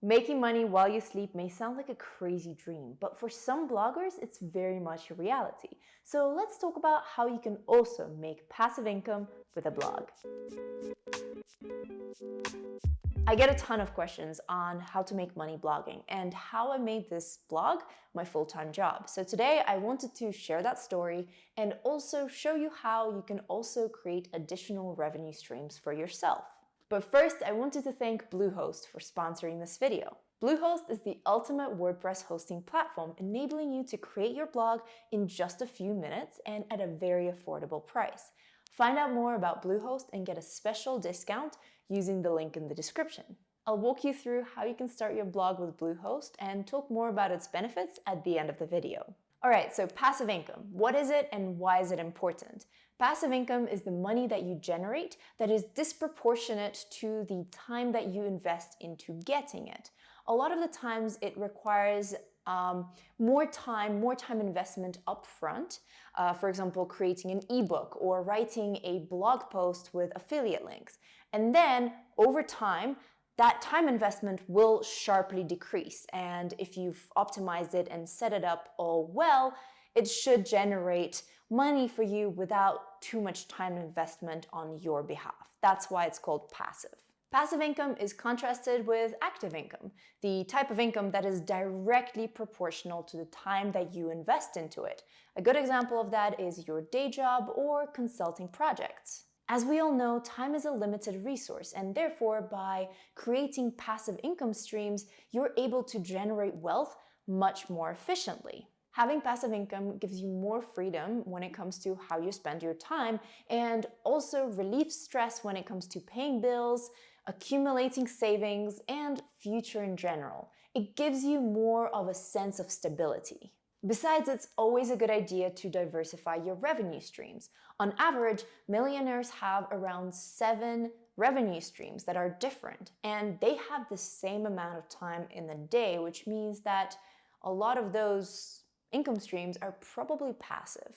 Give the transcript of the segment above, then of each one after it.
Making money while you sleep may sound like a crazy dream, but for some bloggers, it's very much a reality. So let's talk about how you can also make passive income with a blog. I get a ton of questions on how to make money blogging and how I made this blog my full-time job. So today I wanted to share that story and also show you how you can also create additional revenue streams for yourself. But first, I wanted to thank Bluehost for sponsoring this video. Bluehost is the ultimate WordPress hosting platform, enabling you to create your blog in just a few minutes and at a very affordable price. Find out more about Bluehost and get a special discount using the link in the description. I'll walk you through how you can start your blog with Bluehost and talk more about its benefits at the end of the video. Alright, so passive income. What is it and why is it important? Passive income is the money that you generate that is disproportionate to the time that you invest into getting it. A lot of the times it requires more time investment upfront. For example, creating an ebook or writing a blog post with affiliate links. And then over time, that time investment will sharply decrease. And if you've optimized it and set it up all well, it should generate money for you without too much time investment on your behalf. That's why it's called passive. Passive income is contrasted with active income, the type of income that is directly proportional to the time that you invest into it. A good example of that is your day job or consulting projects. As we all know, time is a limited resource, and therefore by creating passive income streams, you're able to generate wealth much more efficiently. Having passive income gives you more freedom when it comes to how you spend your time and also relieves stress when it comes to paying bills, accumulating savings, and future in general. It gives you more of a sense of stability. Besides, it's always a good idea to diversify your revenue streams. On average, millionaires have around 7 revenue streams that are different, and they have the same amount of time in the day, which means that a lot of those income streams are probably passive.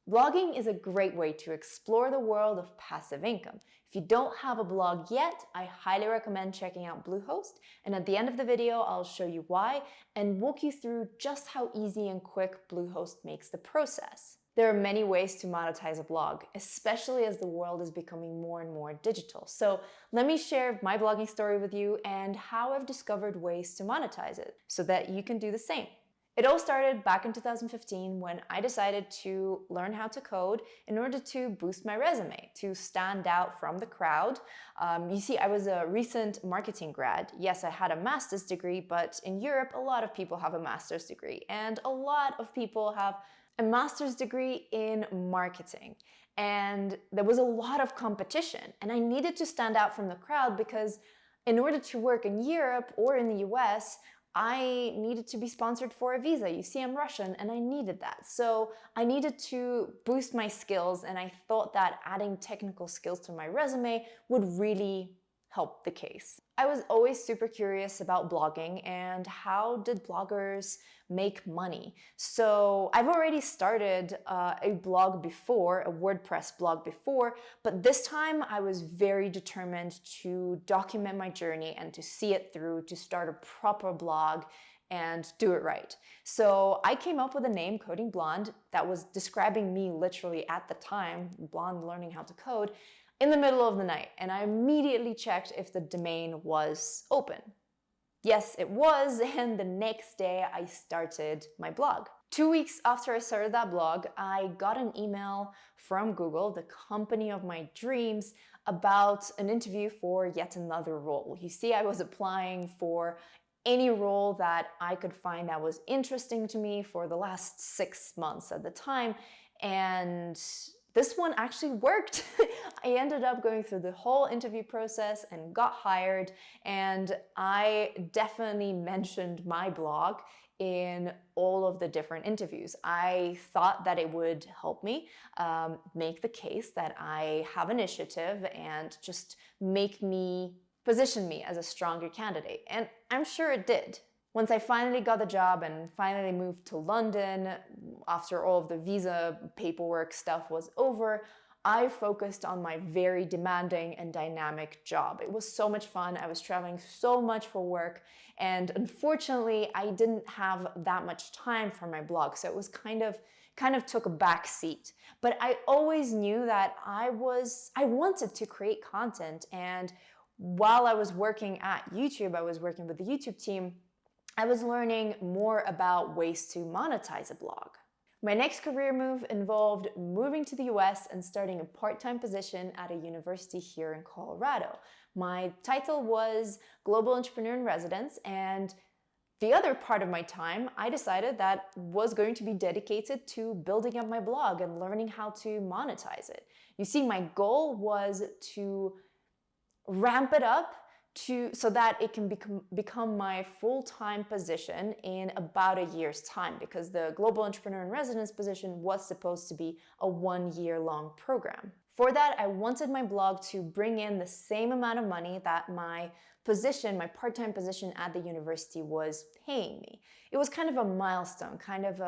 Blogging is a great way to explore the world of passive income. If you don't have a blog yet, I highly recommend checking out Bluehost, and at the end of the video, I'll show you why and walk you through just how easy and quick Bluehost makes the process. There are many ways to monetize a blog, especially as the world is becoming more and more digital. So let me share my blogging story with you and how I've discovered ways to monetize it so that you can do the same. It all started back in 2015 when I decided to learn how to code in order to boost my resume, to stand out from the crowd. You see, I was a recent marketing grad. Yes, I had a master's degree, but in Europe, a lot of people have a master's degree, and a lot of people have a master's degree in marketing. And there was a lot of competition, and I needed to stand out from the crowd because in order to work in Europe or in the US, I needed to be sponsored for a visa. You see, I'm Russian and I needed that. So I needed to boost my skills, and I thought that adding technical skills to my resume would really help the case. I was always super curious about blogging and how did bloggers make money. So I've already started a blog before, a WordPress blog before, but this time I was very determined to document my journey and to see it through, to start a proper blog and do it right. So I came up with a name, Coding Blonde, that was describing me literally at the time, blonde learning how to code, in the middle of the night, and I immediately checked if the domain was open. Yes, it was, and the next day I started my blog. 2 weeks after I started that blog, I got an email from Google, the company of my dreams, about an interview for yet another role. You see, I was applying for any role that I could find that was interesting to me for the last 6 months at the time, and this one actually worked. I ended up going through the whole interview process and got hired, and I definitely mentioned my blog in all of the different interviews. I thought that it would help me make the case that I have initiative and just position me as a stronger candidate, and I'm sure it did. Once I finally got the job and finally moved to London, after all of the visa paperwork stuff was over, I focused on my very demanding and dynamic job. It was so much fun. I was traveling so much for work, and unfortunately, I didn't have that much time for my blog, so it was kind of took a back seat. But I always knew that I wanted to create content, and while I was working at YouTube, I was working with the YouTube team, I was learning more about ways to monetize a blog. My next career move involved moving to the US and starting a part-time position at a university here in Colorado. My title was Global Entrepreneur in Residence, and the other part of my time, I decided that was going to be dedicated to building up my blog and learning how to monetize it. You see, my goal was to ramp it up so that it can become my full-time position in about a year's time, because the Global Entrepreneur in Residence position was supposed to be a 1-year-long program. For that, I wanted my blog to bring in the same amount of money that my position, my part-time position at the university was paying me. It was kind of a milestone, kind of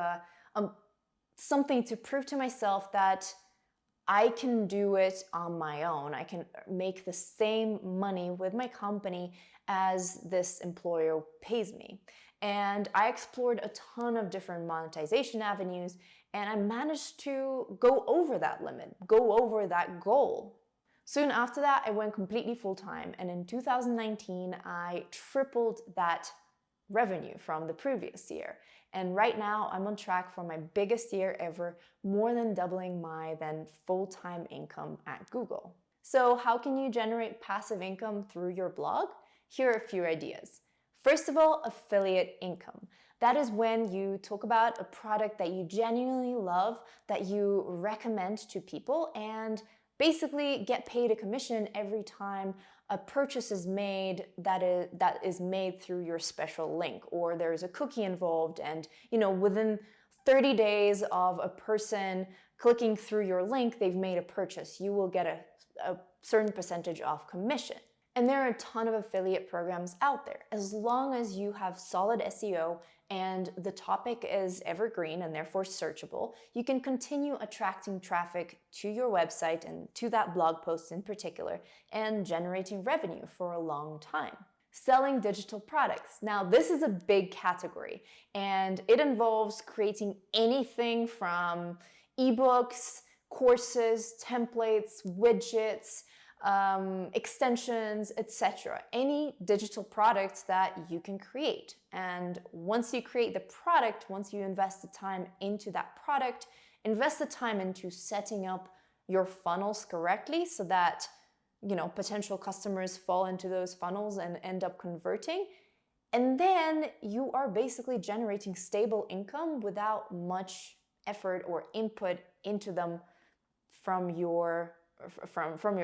something to prove to myself that I can do it on my own. I can make the same money with my company as this employer pays me. And I explored a ton of different monetization avenues, and I managed to go over that limit, go over that goal. Soon after that, I went completely full-time, and in 2019, I tripled that revenue from the previous year. And right now, I'm on track for my biggest year ever, more than doubling my then full-time income at Google. So how can you generate passive income through your blog? Here are a few ideas. First of all, affiliate income. That is when you talk about a product that you genuinely love, that you recommend to people, and basically get paid a commission every time a purchase is made that is made through your special link, or there's a cookie involved, and within 30 days of a person clicking through your link, they've made a purchase. You will get a certain percentage off commission. And there are a ton of affiliate programs out there. As long as you have solid SEO and the topic is evergreen and therefore searchable, you can continue attracting traffic to your website and to that blog post in particular, and generating revenue for a long time. Selling digital products. Now, this is a big category, and it involves creating anything from ebooks, courses, templates, widgets, extensions, etc. Any digital products that you can create. And once you create the product, once you invest the time into that product, invest the time into setting up your funnels correctly so that potential customers fall into those funnels and end up converting. And then you are basically generating stable income without much effort or input into them from your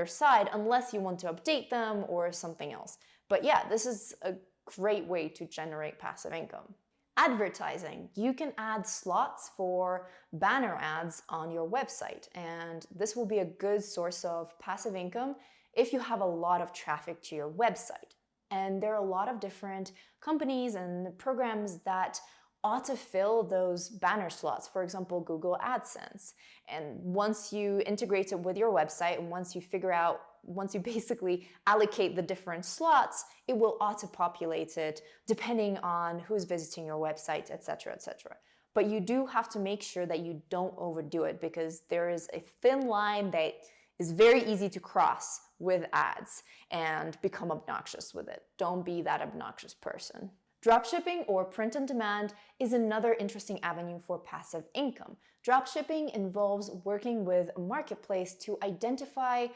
side, unless you want to update them or something else. But yeah, this is a great way to generate passive income. Advertising. You can add slots for banner ads on your website, and this will be a good source of passive income if you have a lot of traffic to your website. And there are a lot of different companies and programs that autofill those banner slots, for example, Google AdSense. And once you integrate it with your website, and once you basically allocate the different slots, it will auto-populate it depending on who's visiting your website, etc., etc. But you do have to make sure that you don't overdo it, because there is a thin line that is very easy to cross with ads and become obnoxious with it. Don't be that obnoxious person. Dropshipping, or print on demand, is another interesting avenue for passive income. Dropshipping involves working with a marketplace to identify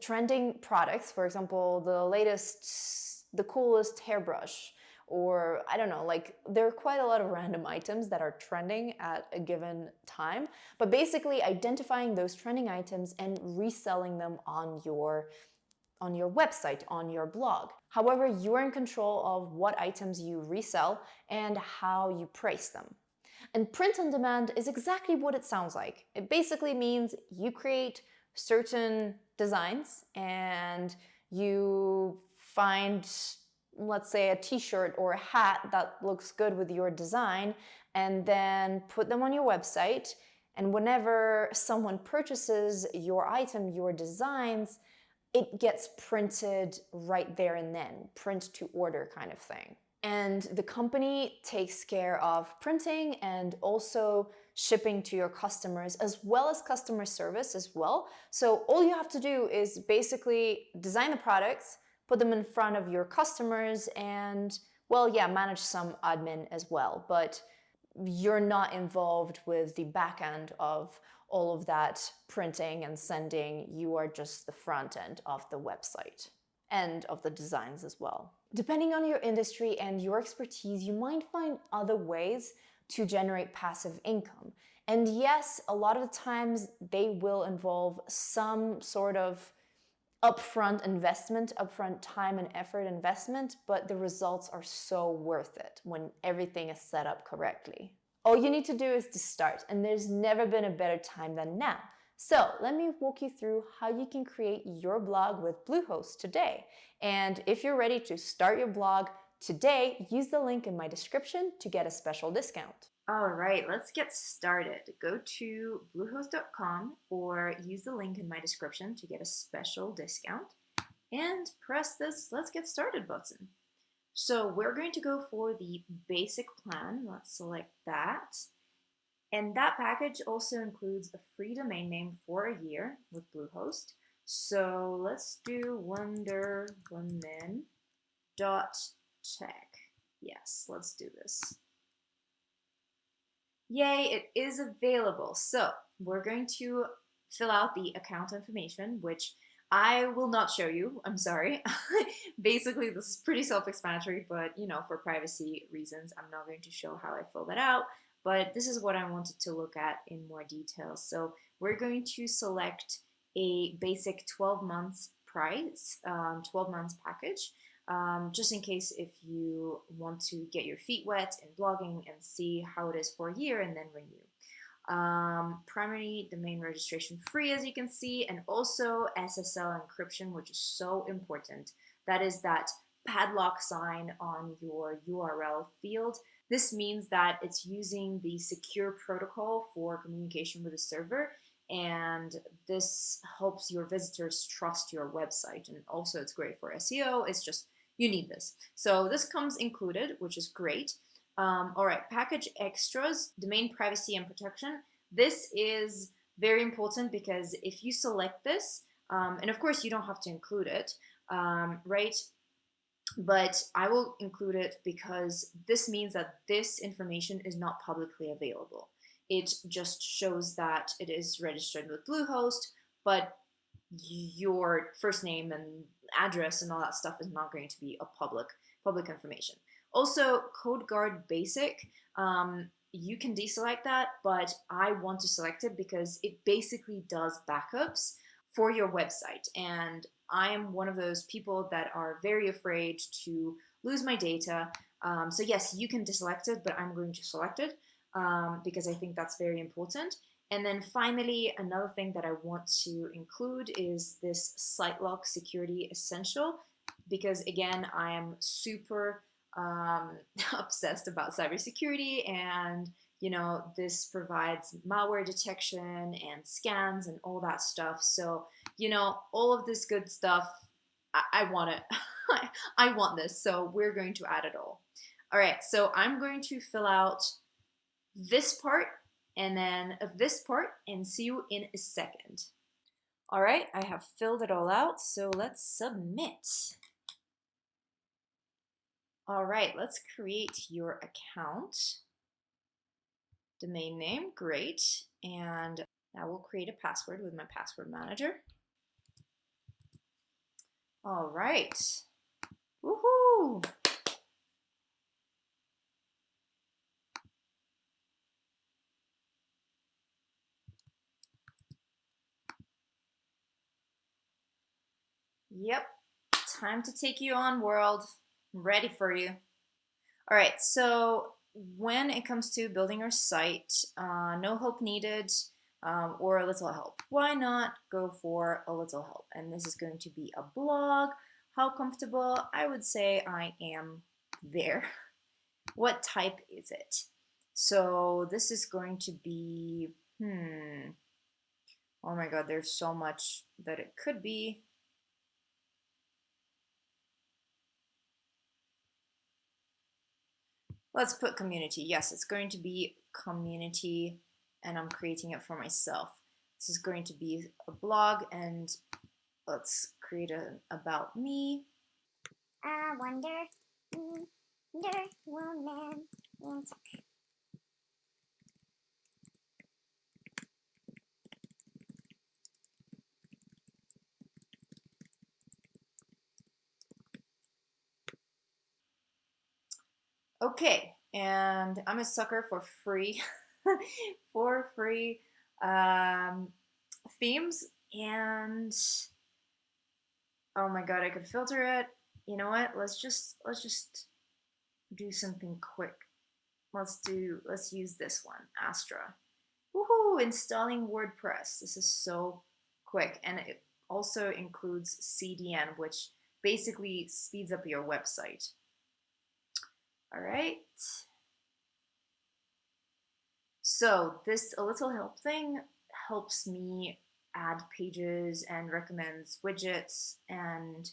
trending products, for example, the coolest hairbrush, or I don't know, there are quite a lot of random items that are trending at a given time, but basically identifying those trending items and reselling them on your website, on your blog. However, you're in control of what items you resell and how you price them. And print on demand is exactly what it sounds like. It basically means you create certain designs and you find, let's say, a t-shirt or a hat that looks good with your design, and then put them on your website. And whenever someone purchases your item, your designs, it gets printed right there and then, print to order kind of thing. And the company takes care of printing and also shipping to your customers, as well as customer service as well. So all you have to do is basically design the products, put them in front of your customers, and, well, yeah, manage some admin as well. But you're not involved with the back end of all of that printing and sending. You are just the front end of the website and of the designs as well. Depending on your industry and your expertise, you might find other ways to generate passive income. And yes, a lot of the times they will involve some sort of upfront investment, upfront time and effort investment, but the results are so worth it when everything is set up correctly. All you need to do is to start, and there's never been a better time than now. So let me walk you through how you can create your blog with Bluehost today. And if you're ready to start your blog today, use the link in my description to get a special discount. All right, let's get started. Go to bluehost.com or use the link in my description to get a special discount and press this "Let's get started" button. So we're going to go for the basic plan. Let's select that. And that package also includes a free domain name for a year with Bluehost. So let's do wonderwoman.tech. Yes, let's do this. Yay, it is available. So we're going to fill out the account information, which I will not show you. I'm sorry. Basically, this is pretty self-explanatory, but for privacy reasons, I'm not going to show how I fill that out. But this is what I wanted to look at in more detail. So we're going to select a basic 12 months price, 12 months package. Just in case if you want to get your feet wet in blogging and see how it is for a year and then renew. Primary domain registration free, as you can see, and also SSL encryption, which is so important. That is that padlock sign on your URL field. This means that it's using the secure protocol for communication with the server, and this helps your visitors trust your website. And also it's great for SEO. It's just, you need this. So this comes included, which is great. All right, package extras, domain privacy and protection. This is very important because if you select this, and of course you don't have to include it, right? But I will include it because this means that this information is not publicly available. It just shows that it is registered with Bluehost, but your first name and address and all that stuff is not going to be a public information. Also, CodeGuard Basic, you can deselect that, but I want to select it because it basically does backups for your website. And I am one of those people that are very afraid to lose my data. So yes, you can deselect it, but I'm going to select it because I think that's very important. And then finally, another thing that I want to include is this site lock security essential, because again, I am super obsessed about cybersecurity, and this provides malware detection and scans and all that stuff. So all of this good stuff, I want it. I want this, so we're going to add it all. All right, so I'm going to fill out this part and then this part and see you in a second. All right, I have filled it all out, so let's submit. All right, let's create your account. Domain name, great. And now we'll create a password with my password manager. All right. Woohoo! Yep, time to take you on, world. I'm ready for you. All right, so when it comes to building your site, no help needed or a little help. Why not go for a little help? And this is going to be a blog. How comfortable? I would say I am there. What type is it? So this is going to be Oh my God, there's so much that it could be. Let's put community. Yes, it's going to be community, and I'm creating it for myself. This is going to be a blog, and let's create an about me. Wonder Woman. Okay, and I'm a sucker for free, for free um, themes, and oh my God, I could filter it. You know what? Let's just do something quick. Let's use this one, Astra. Woohoo! Installing WordPress. This is so quick, and it also includes CDN, which basically speeds up your website. All right. So this a little help thing helps me add pages and recommends widgets and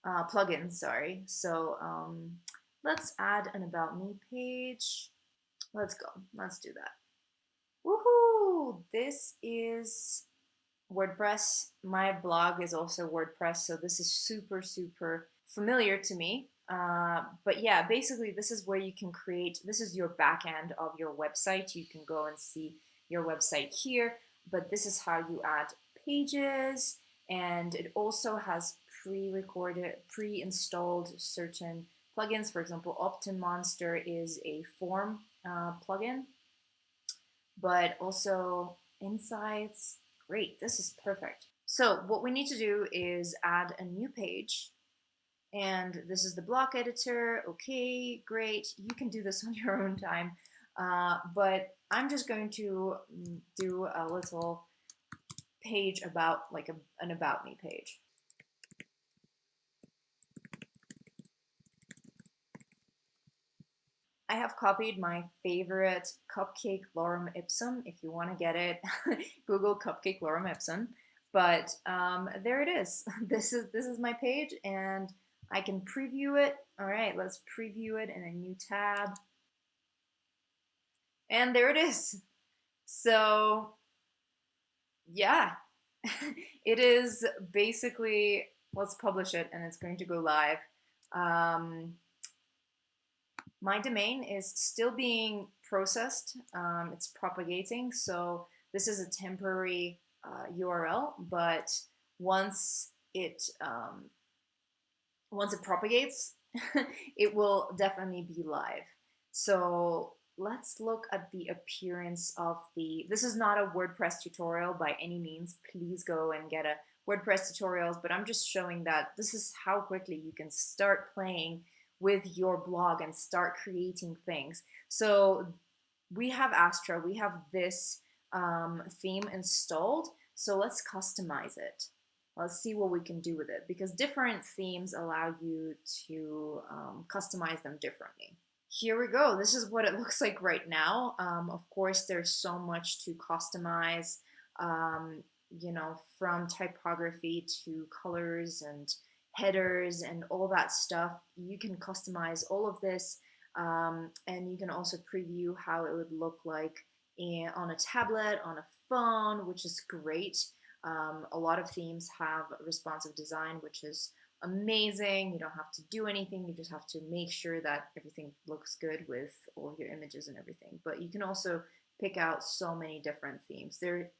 plugins. Sorry. So let's add an about me page. Let's go. Let's do that. Woohoo! This is WordPress. My blog is also WordPress, so this is super, super familiar to me. But yeah, basically, this is where you can create, this is your back end of your website. You can go and see your website here, but this is how you add pages, and it also has pre-recorded, pre-installed certain plugins. For example, OptinMonster is a form plugin, but also insights. Great, this is perfect. So what we need to do is add a new page, and this is the block editor. Okay, great. You can do this on your own time, but I'm just going to do a little page about like an about me page. I have copied my favorite cupcake lorem ipsum. If you want to get it, Google cupcake lorem ipsum. But there it is. This is my page, and I can preview it. All right, let's preview it in a new tab. And there it is. So yeah, it is basically, let's publish it, and it's going to go live. My domain is still being processed. It's propagating. So this is a temporary URL, but once it once it propagates, it will definitely be live. So let's look at the appearance of the, this is not a WordPress tutorial by any means. Please go and get a WordPress tutorials, but I'm just showing that this is how quickly you can start playing with your blog and start creating things. So we have Astra, we have this theme installed. So let's customize it. Let's see what we can do with it, because different themes allow you to customize them differently. Here we go. This is what it looks like right now. Of course, there's so much to customize, you know, from typography to colors and headers and all that stuff. You can customize all of this, and you can also preview how it would look like on a tablet, on a phone, which is great. A lot of themes have responsive design, which is amazing. You don't have to do anything. You just have to make sure that everything looks good with all of your images and everything. But you can also pick out so many different themes. There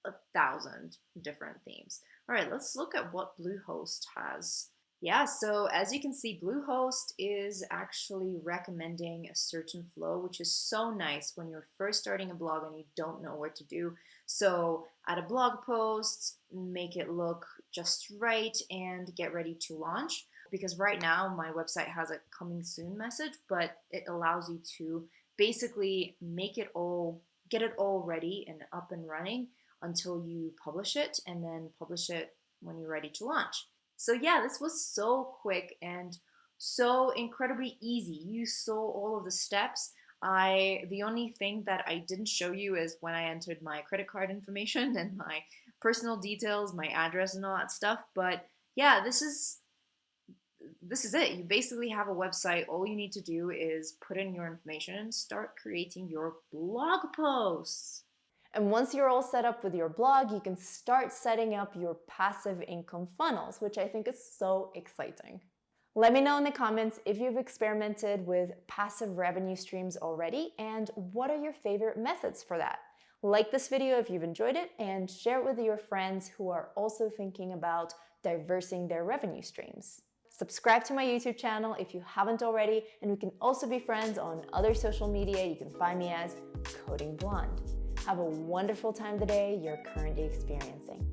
are 1,000 different themes. All right, let's look at what Bluehost has. Yeah, so as you can see, Bluehost is actually recommending a certain flow, which is so nice when you're first starting a blog and you don't know what to do. So add a blog post, make it look just right, and get ready to launch. Because right now my website has a coming soon message, but it allows you to basically make it all, get it all ready and up and running until you publish it, and then publish it when you're ready to launch. So yeah, this was so quick and so incredibly easy. You saw all of the steps. The only thing that I didn't show you is when I entered my credit card information and my personal details, my address and all that stuff. But yeah, this is it. You basically have a website. All you need to do is put in your information and start creating your blog posts. And once you're all set up with your blog, you can start setting up your passive income funnels, which I think is so exciting. Let me know in the comments if you've experimented with passive revenue streams already and what are your favorite methods for that. Like this video if you've enjoyed it and share it with your friends who are also thinking about diversing their revenue streams. Subscribe to my YouTube channel if you haven't already, and we can also be friends on other social media. You can find me as Coding Blonde. Have a wonderful time today you're currently experiencing.